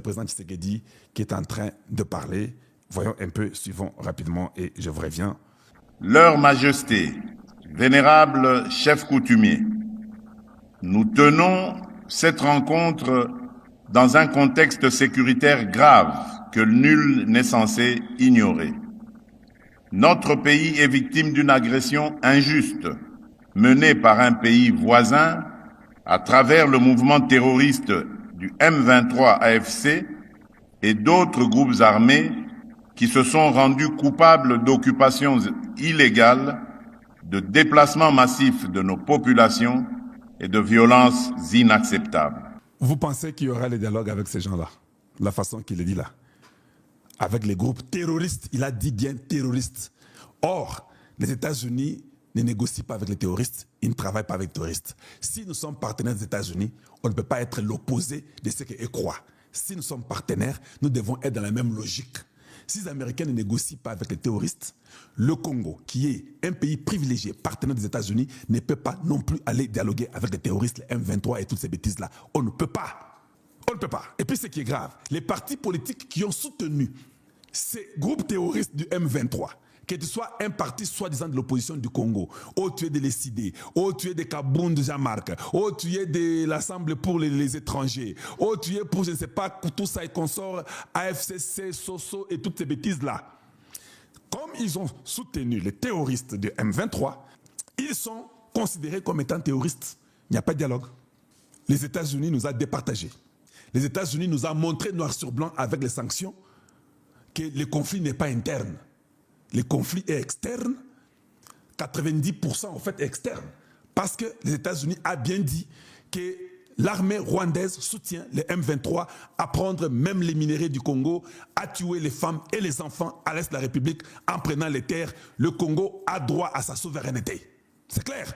Le président Tshisekedi qui est en train de parler. Voyons un peu, suivons rapidement et je vous reviens. Leur Majesté, vénérable chef coutumier, nous tenons cette rencontre dans un contexte sécuritaire grave que nul n'est censé ignorer. Notre pays est victime d'une agression injuste menée par un pays voisin à travers le mouvement terroriste du M23 AFC et d'autres groupes armés qui se sont rendus coupables d'occupations illégales, de déplacements massifs de nos populations et de violences inacceptables. Vous pensez qu'il y aura le dialogue avec ces gens-là? La façon qu'il le dit là. Avec les groupes terroristes, il a dit bien terroristes. Or, les États-Unis ne négocient pas avec les terroristes, ils ne travaillent pas avec les terroristes. Si nous sommes partenaires des États-Unis, on ne peut pas être l'opposé de ce qu'eux croient. Si nous sommes partenaires, nous devons être dans la même logique. Si les Américains ne négocient pas avec les terroristes, le Congo, qui est un pays privilégié, partenaire des États-Unis, ne peut pas non plus aller dialoguer avec les terroristes, les M23 et toutes ces bêtises-là. On ne peut pas. On ne peut pas. Et puis ce qui est grave, les partis politiques qui ont soutenu ces groupes terroristes du M23, que tu sois un parti soi-disant de l'opposition du Congo, ou tu es de l'ECD, ou tu es de Kaboun de Jean-Marc, ou tu es de l'Assemblée pour les étrangers, ou tu es pour, je ne sais pas, tout ça et consorts, AFCC, Soso et toutes ces bêtises-là. Comme ils ont soutenu les terroristes du M23, ils sont considérés comme étant terroristes. Il n'y a pas de dialogue. Les États-Unis nous ont départagés. Les États-Unis nous ont montré noir sur blanc avec les sanctions que le conflit n'est pas interne. Le conflit est externe, 90% en fait est externe. Parce que les États-Unis ont bien dit que l'armée rwandaise soutient les M23 à prendre même les minéraux du Congo, à tuer les femmes et les enfants à l'est de la République en prenant les terres. Le Congo a droit à sa souveraineté. C'est clair.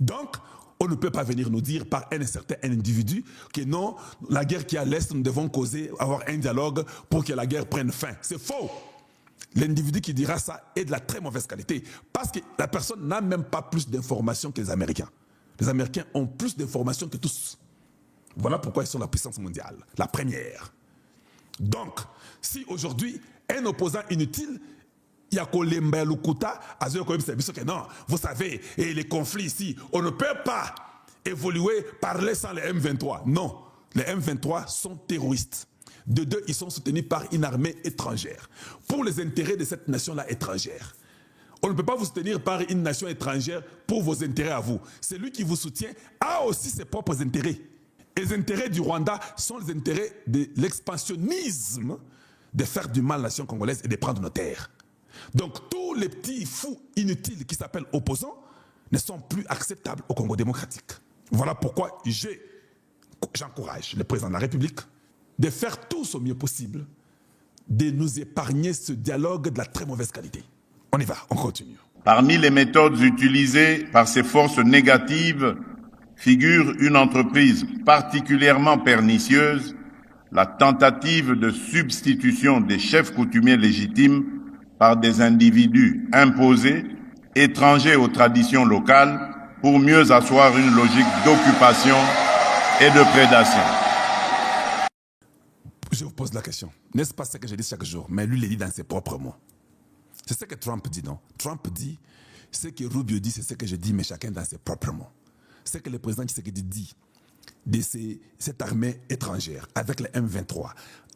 Donc, on ne peut pas venir nous dire par un certain individu que non, la guerre qui est à l'est, nous devons avoir un dialogue pour que la guerre prenne fin. C'est faux. L'individu qui dira ça est de la très mauvaise qualité parce que la personne n'a même pas plus d'informations que les Américains. Les Américains ont plus d'informations que tous. Voilà pourquoi ils sont la puissance mondiale, la première. Donc, si aujourd'hui, un opposant inutile, il y a Kolemba Lukuta, que non, vous savez, et les conflits ici, on ne peut pas évoluer, parler sans les M23. Non, les M23 sont terroristes. De deux, ils sont soutenus par une armée étrangère. Pour les intérêts de cette nation-là étrangère. On ne peut pas vous soutenir par une nation étrangère pour vos intérêts à vous. Celui qui vous soutient a aussi ses propres intérêts. Les intérêts du Rwanda sont les intérêts de l'expansionnisme de faire du mal à la nation congolaise et de prendre nos terres. Donc tous les petits fous inutiles qui s'appellent opposants ne sont plus acceptables au Congo démocratique. Voilà pourquoi j'encourage le président de la République de faire tout au mieux possible, de nous épargner ce dialogue de la très mauvaise qualité. On y va, on continue. Parmi les méthodes utilisées par ces forces négatives figure une entreprise particulièrement pernicieuse, la tentative de substitution des chefs coutumiers légitimes par des individus imposés, étrangers aux traditions locales, pour mieux asseoir une logique d'occupation et de prédation. Je vous pose la question. N'est-ce pas ce que je dis chaque jour? Mais lui, il le dit dans ses propres mots. C'est ce que Trump dit, non? Trump dit, ce que Rubio dit, c'est ce que je dis, mais chacun dans ses propres mots. Ce que le président Tshisekedi dit de cette armée étrangère, avec le M23,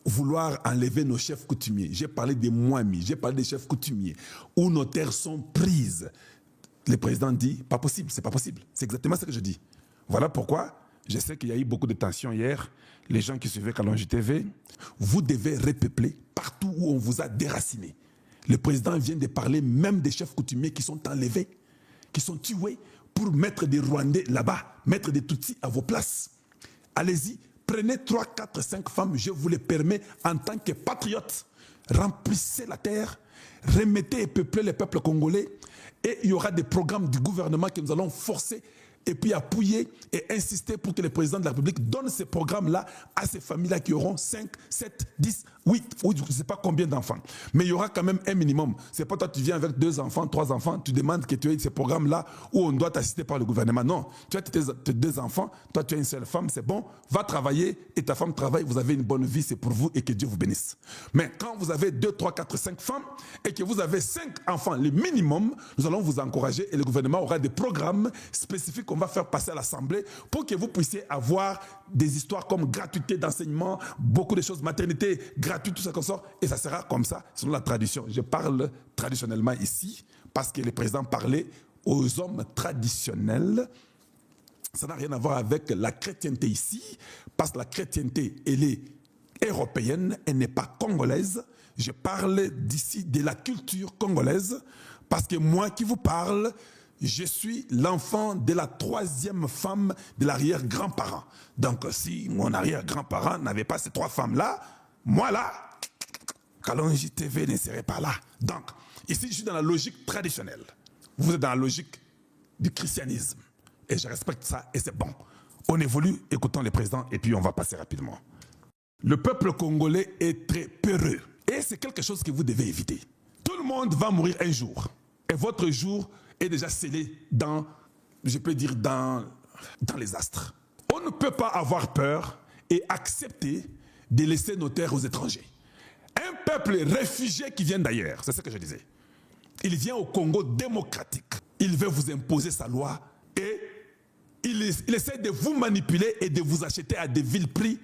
vouloir enlever nos chefs coutumiers. J'ai parlé des Mwami, j'ai parlé des chefs coutumiers, où nos terres sont prises. Le président dit, pas possible, c'est pas possible. C'est exactement ce que je dis. Voilà pourquoi je sais qu'il y a eu beaucoup de tensions hier. Les gens qui suivaient Kalonji TV, vous devez repeupler partout où on vous a déraciné. Le président vient de parler même des chefs coutumiers qui sont enlevés, qui sont tués pour mettre des Rwandais là-bas, mettre des Tutsis à vos places. Allez-y, prenez 3, 4, 5 femmes, je vous les permets en tant que patriotes. Remplissez la terre, remettez et peuplez les peuples congolais et il y aura des programmes du gouvernement que nous allons forcer et puis appuyer et insister pour que le président de la République donne ces programmes-là à ces familles-là qui auront 5, 7, 10, 8, ou je ne sais pas combien d'enfants. Mais il y aura quand même un minimum. C'est pas toi, tu viens avec 2 enfants, 3 enfants, tu demandes que tu aies ces programmes-là où on doit t'assister par le gouvernement. Non, tu as tes 2 enfants, toi tu as une seule femme, c'est bon, va travailler et ta femme travaille, vous avez une bonne vie, c'est pour vous et que Dieu vous bénisse. Mais quand vous avez 2, 3, 4, 5 femmes et que vous avez 5 enfants, le minimum, nous allons vous encourager et le gouvernement aura des programmes spécifiques qu'on va faire passer à l'Assemblée pour que vous puissiez avoir des histoires comme gratuité d'enseignement, beaucoup de choses, maternité gratuite, tout ça comme ça, et ça sera comme ça selon la tradition. Je parle traditionnellement ici parce que le président parlait aux hommes traditionnels. Ça n'a rien à voir avec la chrétienté ici, parce que la chrétienté, elle est européenne, elle n'est pas congolaise. Je parle d'ici de la culture congolaise, parce que moi qui vous parle, je suis l'enfant de la 3e femme de l'arrière-grand-parent. Donc si mon arrière-grand-parent n'avait pas ces 3 femmes-là, moi là, Kalonji TV ne serait pas là. Donc, ici je suis dans la logique traditionnelle. Vous êtes dans la logique du christianisme. Et je respecte ça et c'est bon. On évolue, écoutons les présidents et puis on va passer rapidement. Le peuple congolais est très peureux. Et c'est quelque chose que vous devez éviter. Tout le monde va mourir un jour. Et votre jour est déjà scellé dans, je peux dire, dans les astres. On ne peut pas avoir peur et accepter de laisser nos terres aux étrangers. Un peuple réfugié qui vient d'ailleurs, c'est ce que je disais. Il vient au Congo démocratique. Il veut vous imposer sa loi et il essaie de vous manipuler et de vous acheter à des vil prix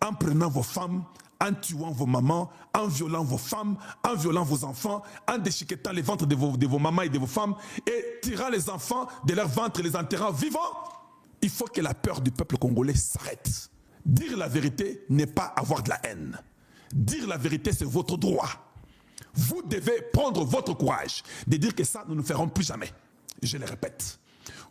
en prenant vos femmes, en tuant vos mamans, en violant vos femmes, en violant vos enfants, en déchiquetant les ventres de vos mamans et de vos femmes et tirant les enfants de leur ventre et les enterrant vivants. Il faut que la peur du peuple congolais s'arrête. Dire la vérité n'est pas avoir de la haine. Dire la vérité, c'est votre droit. Vous devez prendre votre courage de dire que ça, nous ne ferons plus jamais. Je le répète.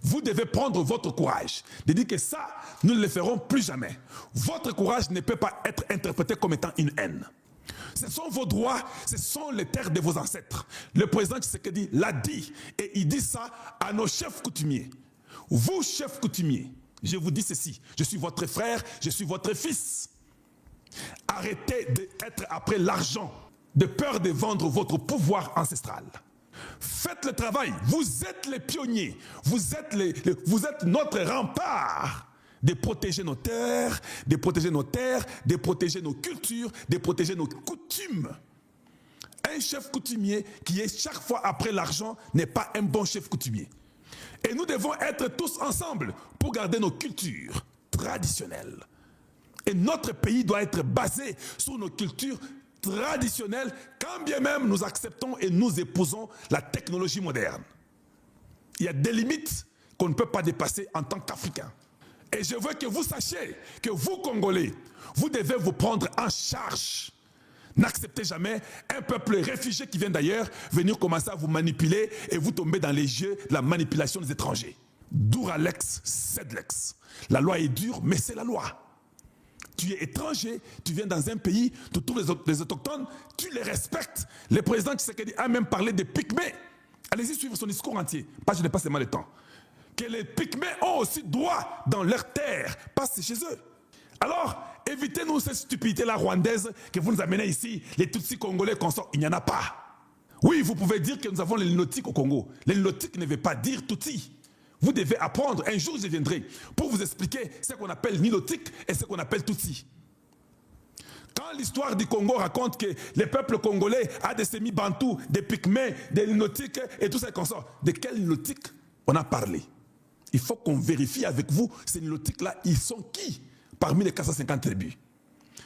Vous devez prendre votre courage de dire que ça, nous ne le ferons plus jamais. Votre courage ne peut pas être interprété comme étant une haine. Ce sont vos droits, ce sont les terres de vos ancêtres. Le président Tshisekedi l'a dit et il dit ça à nos chefs coutumiers. Vous, chefs coutumiers, je vous dis ceci, je suis votre frère, je suis votre fils. Arrêtez d'être après l'argent, de peur de vendre votre pouvoir ancestral. Faites le travail, vous êtes les pionniers, vous êtes notre rempart de protéger nos terres, de protéger nos cultures, de protéger nos coutumes. Un chef coutumier qui est chaque fois après l'argent n'est pas un bon chef coutumier. Et nous devons être tous ensemble pour garder nos cultures traditionnelles. Et notre pays doit être basé sur nos cultures traditionnelles, quand bien même nous acceptons et nous épousons la technologie moderne. Il y a des limites qu'on ne peut pas dépasser en tant qu'Africains. Et je veux que vous sachiez que vous, Congolais, vous devez vous prendre en charge. N'acceptez jamais un peuple réfugié qui vient d'ailleurs venir commencer à vous manipuler et vous tomber dans les jeux de la manipulation des étrangers. Duralex, Sedlex. La loi est dure, mais c'est la loi. Tu es étranger, tu viens dans un pays, tu trouves les autochtones, tu les respectes. Le président Tshisekedi a même parlé des Pygmées. Allez-y suivre son discours entier. Je n'ai pas seulement le temps. Que les Pygmées ont aussi droit dans leur terre, pas chez eux. Alors, évitez-nous cette stupidité-là rwandaise que vous nous amenez ici, les Tutsis congolais consorts. Il n'y en a pas. Oui, vous pouvez dire que nous avons les Nilotiques au Congo. Les Nilotiques ne veut pas dire Tutsi. Vous devez apprendre, un jour je viendrai, pour vous expliquer ce qu'on appelle Nilotique et ce qu'on appelle Tutsi. Quand l'histoire du Congo raconte que le peuple congolais a des semi-bantous, des Pygmées, des Nilotiques et tout ça comme ça, de quel Nilotique on a parlé? Il faut qu'on vérifie avec vous, ces Nilotiques-là, ils sont qui parmi les 450 tribus?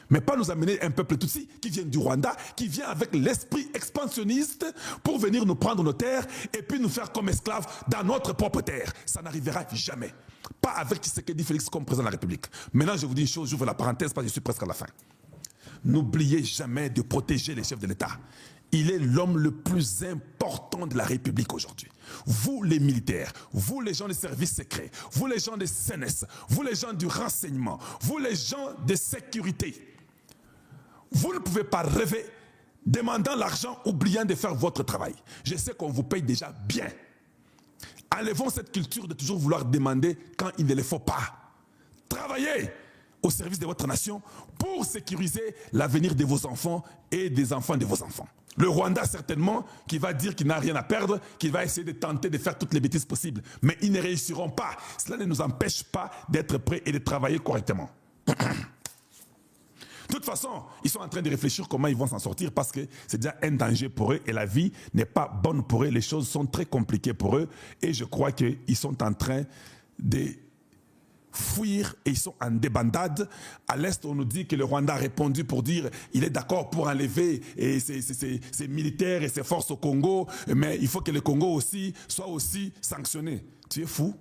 Mais pas nous amener un peuple Tutsi qui vient du Rwanda, qui vient avec l'esprit expansionniste pour venir nous prendre nos terres et puis nous faire comme esclaves dans notre propre terre. Ça n'arrivera jamais. Pas avec Tshisekedi Félix comme président de la République. Maintenant, je vous dis une chose, j'ouvre la parenthèse parce que je suis presque à la fin. N'oubliez jamais de protéger les chefs de l'État. Il est l'homme le plus important de la République aujourd'hui. Vous les militaires, vous les gens des services secrets, vous les gens des CNS, vous les gens du renseignement, vous les gens de sécurité. Vous ne pouvez pas rêver demandant l'argent, oubliant de faire votre travail. Je sais qu'on vous paye déjà bien. Enlevons cette culture de toujours vouloir demander quand il ne le faut pas. Travaillez au service de votre nation pour sécuriser l'avenir de vos enfants et des enfants de vos enfants. Le Rwanda, certainement, qui va dire qu'il n'a rien à perdre, qui va essayer de tenter de faire toutes les bêtises possibles. Mais ils ne réussiront pas. Cela ne nous empêche pas d'être prêts et de travailler correctement. De toute façon, ils sont en train de réfléchir comment ils vont s'en sortir parce que c'est déjà un danger pour eux et la vie n'est pas bonne pour eux. Les choses sont très compliquées pour eux et je crois qu'ils sont en train de fuir et ils sont en débandade. À l'Est, on nous dit que le Rwanda a répondu pour dire il est d'accord pour enlever ses militaires et ses forces au Congo, mais il faut que le Congo aussi soit aussi sanctionné. Tu es fou?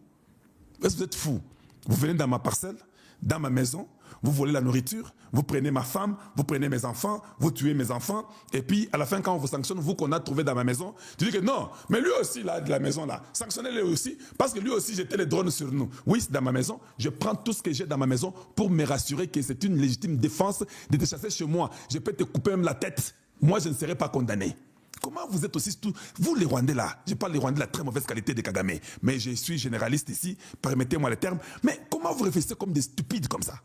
Est-ce que vous êtes fou? Vous venez dans ma parcelle, dans ma maison, vous volez la nourriture, vous prenez ma femme, vous prenez mes enfants, vous tuez mes enfants, et puis à la fin, quand on vous sanctionne, vous qu'on a trouvé dans ma maison, tu dis que non, mais lui aussi, là, de la maison, là, sanctionnez-le aussi, parce que lui aussi, jetait les drones sur nous. Oui, c'est dans ma maison, je prends tout ce que j'ai dans ma maison pour me rassurer que c'est une légitime défense de te chasser chez moi. Je peux te couper même la tête. Moi, je ne serai pas condamné. Comment vous êtes aussi tout... Vous, les Rwandais, là, je parle des Rwandais de la très mauvaise qualité de Kagame, mais je suis généraliste ici, permettez-moi le terme, mais comment vous réfléchissez comme des stupides comme ça?